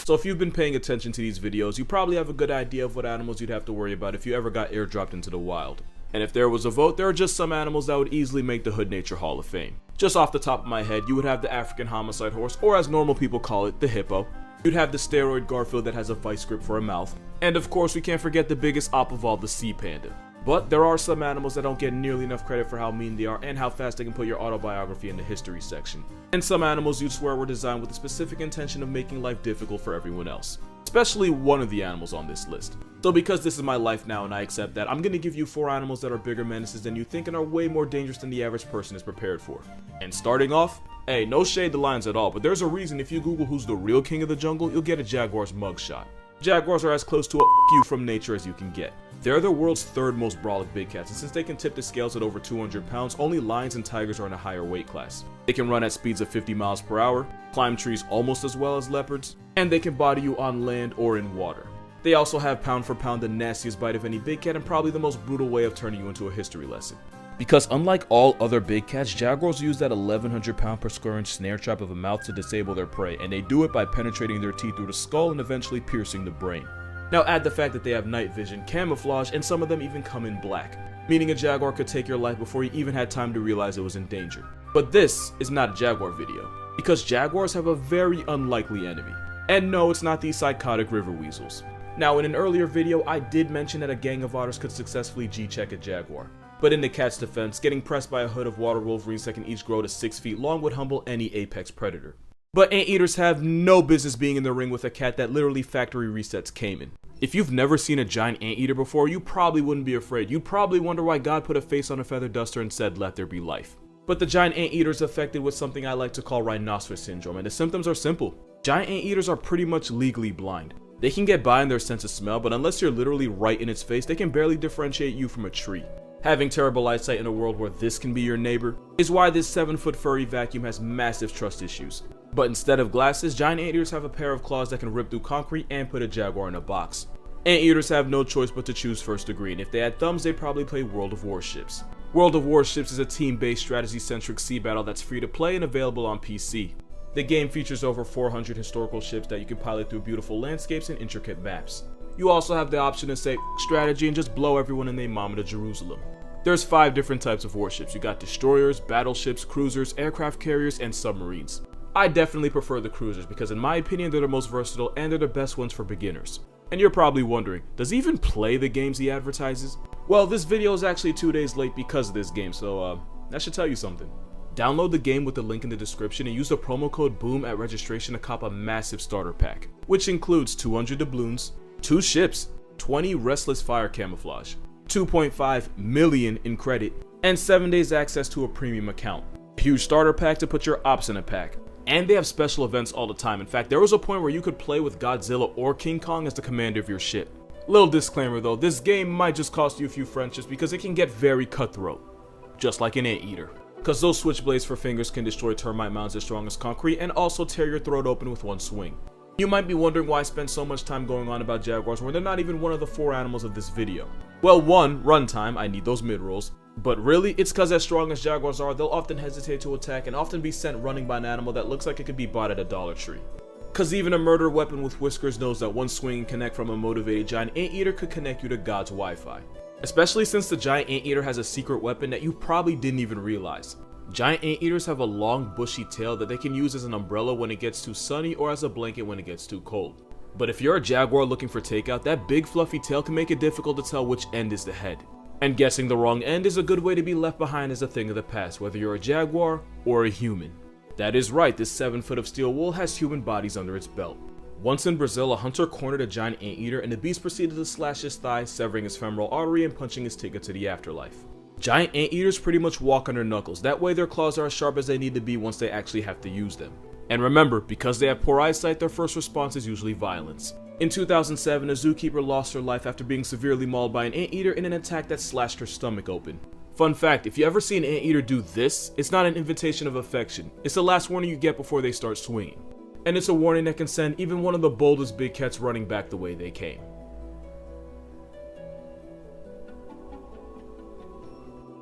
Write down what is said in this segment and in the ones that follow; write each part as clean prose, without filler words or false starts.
So if you've been paying attention to these videos, you probably have a good idea of what animals you'd have to worry about if you ever got airdropped into the wild. And if there was a vote, there are just some animals that would easily make the Hood Nature Hall of Fame. Just off the top of my head, you would have the African homicide horse, or as normal people call it, the hippo. You'd have the steroid Garfield that has a vice grip for a mouth. And of course, we can't forget the biggest op of all, the sea panda. But there are some animals that don't get nearly enough credit for how mean they are and how fast they can put your autobiography in the history section. And some animals you'd swear were designed with the specific intention of making life difficult for everyone else. Especially one of the animals on this list. So because this is my life now and I accept that, I'm gonna give you 4 animals that are bigger menaces than you think and are way more dangerous than the average person is prepared for. And starting off, hey, no shade to lions at all, but there's a reason if you Google who's the real king of the jungle, you'll get a jaguar's mugshot. Jaguars are as close to a you from nature as you can get. They're the world's 3rd most brolic big cats, and since they can tip the scales at over 200 pounds, only lions and tigers are in a higher weight class. They can run at speeds of 50 miles per hour, climb trees almost as well as leopards, and they can body you on land or in water. They also have pound for pound the nastiest bite of any big cat and probably the most brutal way of turning you into a history lesson. Because unlike all other big cats, jaguars use that 1100 pound per square inch snare trap of a mouth to disable their prey, and they do it by penetrating their teeth through the skull and eventually piercing the brain. Now add the fact that they have night vision, camouflage, and some of them even come in black, meaning a jaguar could take your life before you even had time to realize it was in danger. But this is not a jaguar video, because jaguars have a very unlikely enemy. And no, it's not these psychotic river weasels. Now in an earlier video, I did mention that a gang of otters could successfully G-check a jaguar. But in the cat's defense, getting pressed by a hood of water wolverines that can each grow to 6 feet long would humble any apex predator. But anteaters have no business being in the ring with a cat that literally factory resets came in. If you've never seen a giant anteater before, you probably wouldn't be afraid. You'd probably wonder why God put a face on a feather duster and said, "Let there be life." But the giant anteater is affected with something I like to call rhinoceros syndrome, and the symptoms are simple. Giant anteaters are pretty much legally blind. They can get by in their sense of smell, but unless you're literally right in its face, they can barely differentiate you from a tree. Having terrible eyesight in a world where this can be your neighbor is why this 7-foot furry vacuum has massive trust issues. But instead of glasses, giant anteaters have a pair of claws that can rip through concrete and put a jaguar in a box. Anteaters have no choice but to choose first degree, and if they had thumbs, they'd probably play World of Warships. World of Warships is a team-based strategy-centric sea battle that's free to play and available on PC. The game features over 400 historical ships that you can pilot through beautiful landscapes and intricate maps. You also have the option to say strategy and just blow everyone and their mama to Jerusalem. There's 5 different types of warships. You got destroyers, battleships, cruisers, aircraft carriers, and submarines. I definitely prefer the cruisers because in my opinion they're the most versatile and they're the best ones for beginners. And you're probably wondering, does he even play the games he advertises? Well, this video is actually 2 days late because of this game, so that should tell you something. Download the game with the link in the description and use the promo code BOOM at registration to cop a massive starter pack, which includes 200 doubloons, 2 ships, 20 restless fire camouflage, 2.5 million in credit, and 7 days access to a premium account. A huge starter pack to put your ops in a pack. And they have special events all the time. In fact, there was a point where you could play with Godzilla or King Kong as the commander of your ship. Little disclaimer though, this game might just cost you a few friendships because it can get very cutthroat. Just like an anteater. Because those switchblades for fingers can destroy termite mounds as strong as concrete and also tear your throat open with one swing. You might be wondering why I spend so much time going on about jaguars when they're not even one of the 4 animals of this video. Well, 1, runtime, I need those mid-rolls. But really, it's cause as strong as jaguars are, they'll often hesitate to attack and often be sent running by an animal that looks like it could be bought at a Dollar Tree. Cause even a murder weapon with whiskers knows that one swing and connect from a motivated giant anteater could connect you to God's Wi-Fi. Especially since the giant anteater has a secret weapon that you probably didn't even realize. Giant anteaters have a long bushy tail that they can use as an umbrella when it gets too sunny or as a blanket when it gets too cold. But if you're a jaguar looking for takeout, that big fluffy tail can make it difficult to tell which end is the head. And guessing the wrong end is a good way to be left behind as a thing of the past, whether you're a jaguar or a human. That is right, this 7 foot of steel wool has human bodies under its belt. Once in Brazil, a hunter cornered a giant anteater and the beast proceeded to slash his thigh, severing his femoral artery and punching his ticket to the afterlife. Giant anteaters pretty much walk on their knuckles, that way their claws are as sharp as they need to be once they actually have to use them. And remember, because they have poor eyesight, their first response is usually violence. In 2007, a zookeeper lost her life after being severely mauled by an anteater in an attack that slashed her stomach open. Fun fact, if you ever see an anteater do this, it's not an invitation of affection, it's the last warning you get before they start swinging. And it's a warning that can send even one of the boldest big cats running back the way they came.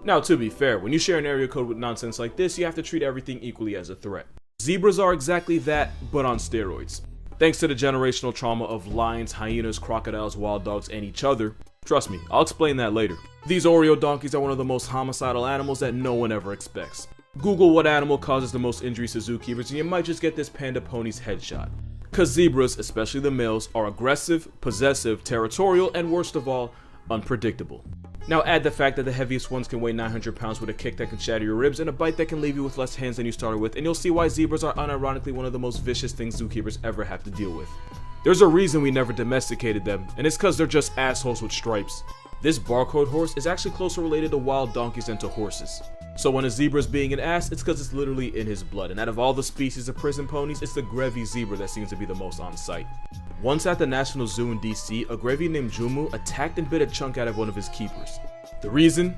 Now, to be fair, when you share an area code with nonsense like this, you have to treat everything equally as a threat. Zebras are exactly that, but on steroids. Thanks to the generational trauma of lions, hyenas, crocodiles, wild dogs, and each other. Trust me, I'll explain that later. These Oreo donkeys are one of the most homicidal animals that no one ever expects. Google what animal causes the most injuries to zookeepers and you might just get this panda pony's headshot. Cause zebras, especially the males, are aggressive, possessive, territorial, and worst of all, unpredictable. Now add the fact that the heaviest ones can weigh 900 pounds with a kick that can shatter your ribs and a bite that can leave you with less hands than you started with, and you'll see why zebras are unironically one of the most vicious things zookeepers ever have to deal with. There's a reason we never domesticated them, and it's cause they're just assholes with stripes. This barcode horse is actually closer related to wild donkeys than to horses. So when a zebra is being an ass, it's cause it's literally in his blood, and out of all the species of prison ponies, it's the Grevy's zebra that seems to be the most on sight. Once at the National Zoo in DC, a Grevy named Jumu attacked and bit a chunk out of one of his keepers. The reason?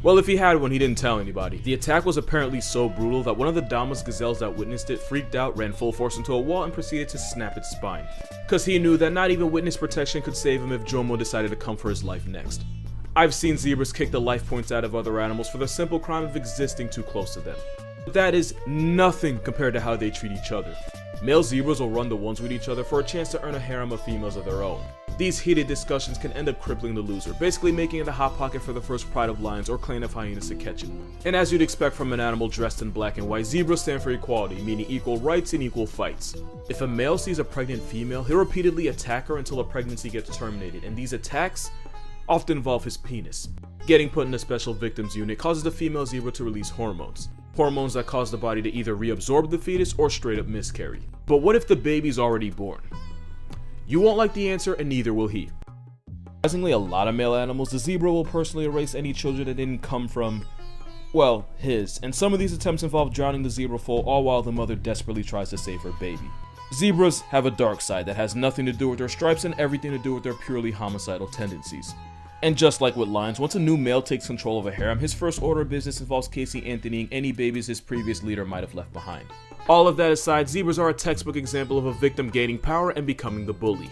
Well, if he had one, he didn't tell anybody. The attack was apparently so brutal that one of the Damas gazelles that witnessed it freaked out, ran full force into a wall, and proceeded to snap its spine. Cause he knew that not even witness protection could save him if Jomo decided to come for his life next. I've seen zebras kick the life points out of other animals for the simple crime of existing too close to them. But that is nothing compared to how they treat each other. Male zebras will run the ones with each other for a chance to earn a harem of females of their own. These heated discussions can end up crippling the loser, basically making it a hot pocket for the first pride of lions or clan of hyenas to catch it. And as you'd expect from an animal dressed in black and white, zebras stand for equality, meaning equal rights and equal fights. If a male sees a pregnant female, he'll repeatedly attack her until a pregnancy gets terminated, and these attacks often involve his penis. Getting put in a special victims unit causes the female zebra to release hormones. Hormones that cause the body to either reabsorb the fetus or straight up miscarry. But what if the baby's already born? You won't like the answer, and neither will he. Surprisingly, a lot of male animals, the zebra will personally erase any children that didn't come from, well, his, and some of these attempts involve drowning the zebra full, all while the mother desperately tries to save her baby. Zebras have a dark side that has nothing to do with their stripes and everything to do with their purely homicidal tendencies. And just like with lions, once a new male takes control of a harem, his first order of business involves Casey Anthonying any babies his previous leader might have left behind. All of that aside, zebras are a textbook example of a victim gaining power and becoming the bully.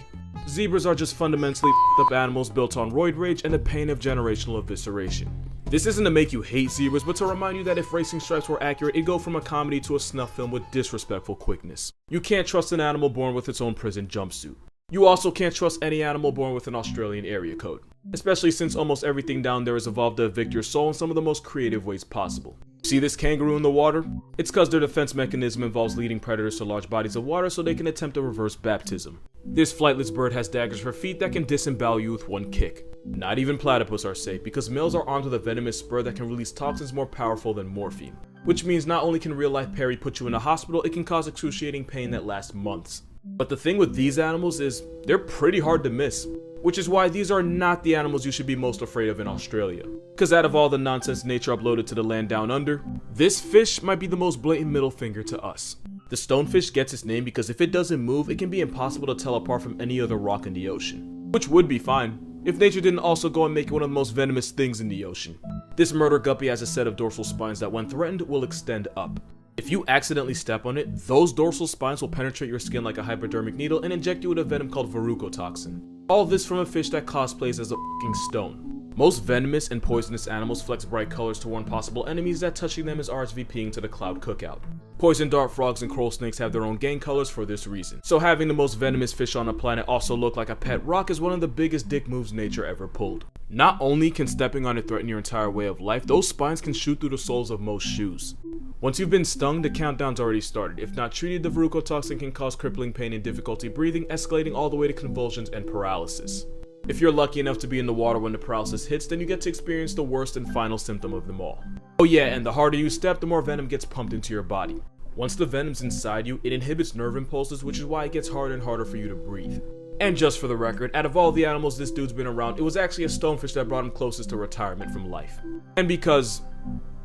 Zebras are just fundamentally f***ed up animals built on roid rage and the pain of generational evisceration. This isn't to make you hate zebras, but to remind you that if racing stripes were accurate, it'd go from a comedy to a snuff film with disrespectful quickness. You can't trust an animal born with its own prison jumpsuit. You also can't trust any animal born with an Australian area code, especially since almost everything down there has evolved to evict your soul in some of the most creative ways possible. See this kangaroo in the water? It's cause their defense mechanism involves leading predators to large bodies of water so they can attempt a reverse baptism. This flightless bird has daggers for feet that can disembowel you with one kick. Not even platypus are safe because males are armed with a venomous spur that can release toxins more powerful than morphine. Which means not only can real life Perry put you in a hospital, it can cause excruciating pain that lasts months. But the thing with these animals is, they're pretty hard to miss. Which is why these are not the animals you should be most afraid of in Australia. Cause out of all the nonsense nature uploaded to the land down under, this fish might be the most blatant middle finger to us. The stonefish gets its name because if it doesn't move, it can be impossible to tell apart from any other rock in the ocean. Which would be fine, if nature didn't also go and make it one of the most venomous things in the ocean. This murder guppy has a set of dorsal spines that when threatened will extend up. If you accidentally step on it, those dorsal spines will penetrate your skin like a hypodermic needle and inject you with a venom called verrucotoxin. All this from a fish that cosplays as a f***ing stone. Most venomous and poisonous animals flex bright colors to warn possible enemies that touching them is RSVPing to the cloud cookout. Poison dart frogs and coral snakes have their own gang colors for this reason. So having the most venomous fish on the planet also look like a pet rock is one of the biggest dick moves nature ever pulled. Not only can stepping on it threaten your entire way of life, those spines can shoot through the soles of most shoes. Once you've been stung, the countdown's already started. If not treated, the verrucotoxin can cause crippling pain and difficulty breathing, escalating all the way to convulsions and paralysis. If you're lucky enough to be in the water when the paralysis hits, then you get to experience the worst and final symptom of them all. Oh yeah, and the harder you step, the more venom gets pumped into your body. Once the venom's inside you, it inhibits nerve impulses, which is why it gets harder and harder for you to breathe. And just for the record, out of all the animals this dude's been around, it was actually a stonefish that brought him closest to retirement from life. And because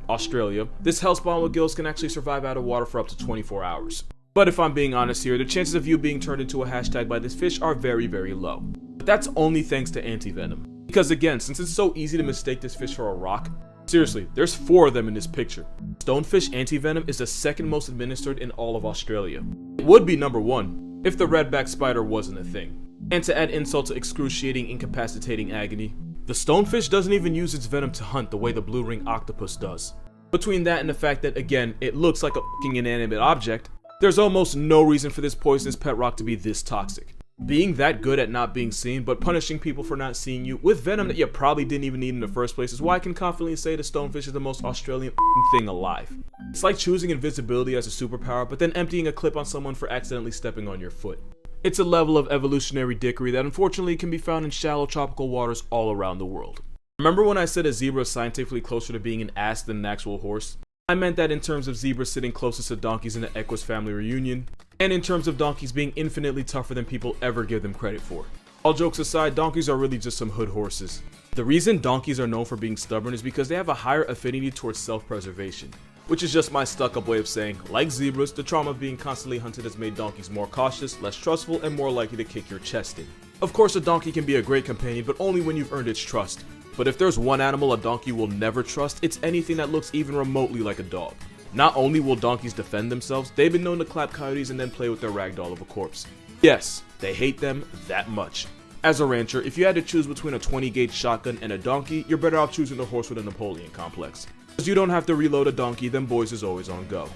Australia, this hellspawn with gills can actually survive out of water for up to 24 hours. But if I'm being honest here, the chances of you being turned into a hashtag by this fish are very, very low. But that's only thanks to anti-venom. Because again, since it's so easy to mistake this fish for a rock, seriously, there's 4 of them in this picture. Stonefish anti-venom is the second most administered in all of Australia. It would be number 1 if the redback spider wasn't a thing. And to add insult to excruciating, incapacitating agony, the stonefish doesn't even use its venom to hunt the way the blue ring octopus does. Between that and the fact that, again, it looks like a f***ing inanimate object, There's almost no reason for this poisonous pet rock to be this toxic. Being that good at not being seen, but punishing people for not seeing you, with venom that you probably didn't even need in the first place, is why I can confidently say the stonefish is the most Australian thing alive. It's like choosing invisibility as a superpower, but then emptying a clip on someone for accidentally stepping on your foot. It's a level of evolutionary dickery that unfortunately can be found in shallow tropical waters all around the world. Remember when I said a zebra is scientifically closer to being an ass than an actual horse? I meant that in terms of zebras sitting closest to donkeys in the Equus family reunion, and in terms of donkeys being infinitely tougher than people ever give them credit for. All jokes aside, donkeys are really just some hood horses. The reason donkeys are known for being stubborn is because they have a higher affinity towards self-preservation, which is just my stuck-up way of saying, like zebras, the trauma of being constantly hunted has made donkeys more cautious, less trustful, and more likely to kick your chest in. Of course, a donkey can be a great companion, but only when you've earned its trust. But if there's one animal a donkey will never trust, it's anything that looks even remotely like a dog. Not only will donkeys defend themselves, they've been known to clap coyotes and then play with their ragdoll of a corpse. Yes, they hate them that much. As a rancher, if you had to choose between a 20-gauge shotgun and a donkey, you're better off choosing the horse with a Napoleon complex. Because you don't have to reload a donkey, then boys is always on go.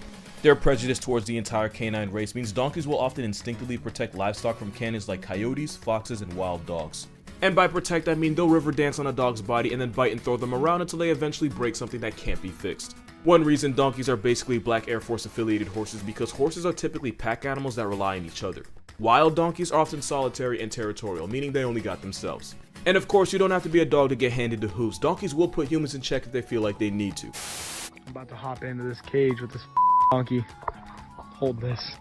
Their prejudice towards the entire canine race means donkeys will often instinctively protect livestock from canids like coyotes, foxes, and wild dogs. And by protect, I mean they'll river dance on a dog's body and then bite and throw them around until they eventually break something that can't be fixed. One reason donkeys are basically Black Air Force affiliated horses because horses are typically pack animals that rely on each other. Wild donkeys are often solitary and territorial, meaning they only got themselves. And of course, you don't have to be a dog to get handed to hooves. Donkeys will put humans in check if they feel like they need to. I'm about to hop into this cage with this donkey. Hold this.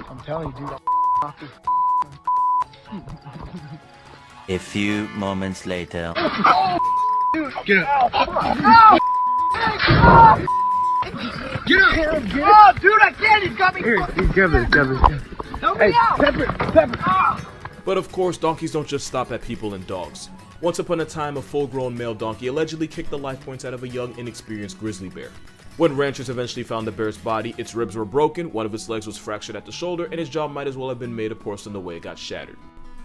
I'm telling you, dude, I'll this. A few moments later. Dude, get up. Oh, get up. Oh, dude, I can't. He's got me. Here, grab it. Help me out. Pepper. But of course, donkeys don't just stop at people and dogs. Once upon a time, a full-grown male donkey allegedly kicked the life points out of a young, inexperienced grizzly bear. When ranchers eventually found the bear's body, its ribs were broken, one of its legs was fractured at the shoulder, and its jaw might as well have been made of porcelain the way it got shattered.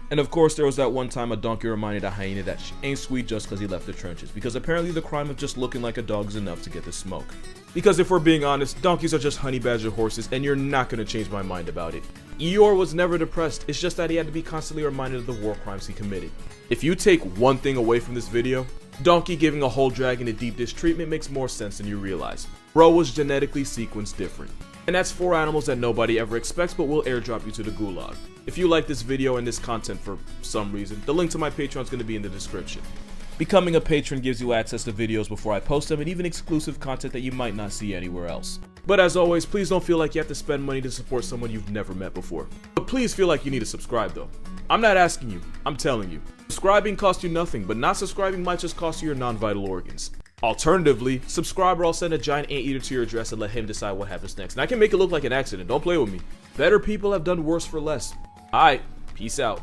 And of course, there was that one time a donkey reminded a hyena that she ain't sweet just cause he left the trenches, because apparently the crime of just looking like a dog is enough to get the smoke. Because if we're being honest, donkeys are just honey badger horses, and you're not gonna change my mind about it. Eeyore was never depressed, it's just that he had to be constantly reminded of the war crimes he committed. If you take one thing away from this video, donkey giving a whole dragon a deep dish treatment makes more sense than you realize. Bro was genetically sequenced different. And that's 4 animals that nobody ever expects but will airdrop you to the gulag. If you like this video and this content for some reason, the link to my Patreon is going to be in the description. Becoming a patron gives you access to videos before I post them and even exclusive content that you might not see anywhere else. But as always, please don't feel like you have to spend money to support someone you've never met before. But please feel like you need to subscribe though. I'm not asking you, I'm telling you. Subscribing costs you nothing, but not subscribing might just cost you your non-vital organs. Alternatively, subscribe or I'll send a giant anteater to your address and let him decide what happens next. And I can make it look like an accident, don't play with me. Better people have done worse for less. Alright, peace out.